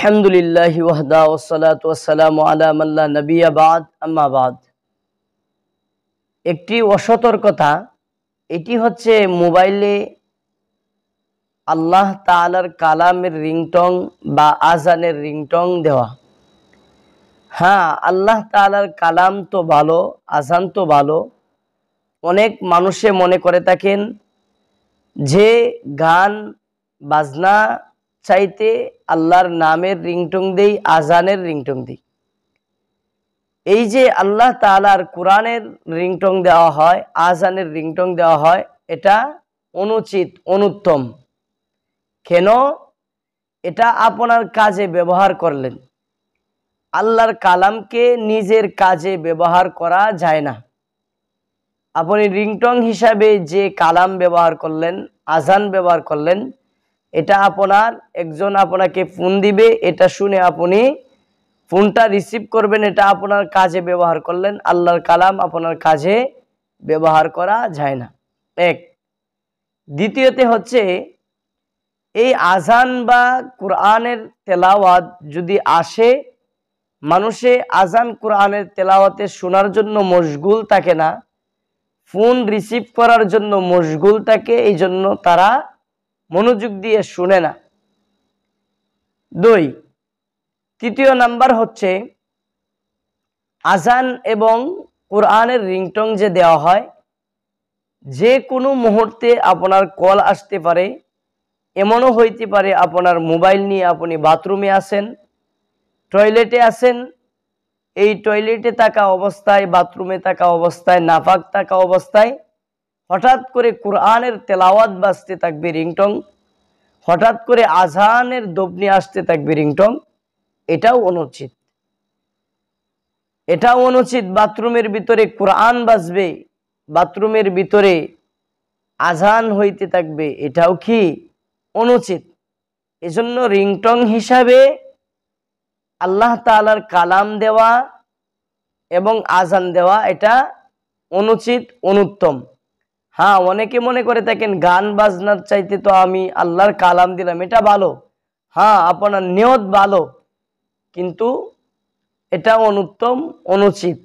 আলহামদুলিল্লাহি ওয়াহদা ওয়াসসালাতু ওয়াসসালামু আলা মান লা নাবিয়্যা বা'দ আম্মা বা'দ। একটি অসতর্কতা, এটি হচ্ছে মোবাইলে আল্লাহ তাআলার কালামের রিংটং বা আজানের রিংটং দেওয়া। হ্যাঁ, আল্লাহ তাআলার কালাম তো ভালো, আজান তো ভালো। অনেক মানুষে মনে করে থাকেন যে গান বাজনা চাইতে আল্লাহর নামের রিংটং দেই, আজানের রিংটং দেই। এই যে আল্লাহ তাআলার কোরআনের রিংটং দেওয়া হয়, আজানের রিংটং দেওয়া হয়, এটা অনুচিত, অনুত্তম। কেন? এটা আপনার কাজে ব্যবহার করলেন। আল্লাহর কালামকে নিজের কাজে ব্যবহার করা যায় না। আপনি রিংটং হিসাবে যে কালাম ব্যবহার করলেন, আজান ব্যবহার করলেন, এটা আপনার একজন আপনাকে ফোন দিবে, এটা শুনে আপনি ফোনটা রিসিভ করবেন, এটা আপনার কাজে ব্যবহার করলেন। আল্লাহর কালাম আপনার কাজে ব্যবহার করা যায় না। এক। দ্বিতীয়তে হচ্ছে এই আজান বা কোরআনের তেলাওয়াত যদি আসে, মানুষে আজান কোরআনের তেলাওয়াতে শোনার জন্য মশগুল থাকে না, ফোন রিসিভ করার জন্য মশগুল থাকে, এই জন্য তারা মনোযোগ দিয়ে শুনে না। দুই। তৃতীয় নাম্বার হচ্ছে আজান এবং কোরআনের রিংটং যে দেওয়া হয়, যে কোনো মুহূর্তে আপনার কল আসতে পারে। এমনও হইতে পারে আপনার মোবাইল নিয়ে আপনি বাথরুমে আছেন, টয়লেটে আছেন, এই টয়লেটে থাকা অবস্থায়, বাথরুমে থাকা অবস্থায়, নাপাক থাকা অবস্থায় হঠাৎ করে কোরআনের তেলাওয়াত বাজতে থাকবে রিংটং, হঠাৎ করে আজানের দবনি আসতে থাকবে রিংটং। এটাও অনুচিত, এটাও অনুচিত। বাথরুমের ভিতরে কোরআন বাজবে, বাথরুমের ভিতরে আজান হইতে থাকবে, এটাও কি অনুচিত। এজন্য রিংটং হিসাবে আল্লাহ তাআলার কালাম দেওয়া এবং আজান দেওয়া এটা অনুচিত, অনুত্তম। হ্যাঁ, অনেকে মনে করে থাকেন গান বাজনার চাইতে তো আমি আল্লাহর কালাম দিলাম, এটা ভালো। হ্যাঁ, আপনার নিয়ত ভালো, কিন্তু এটা অনুত্তম, অনুচিত।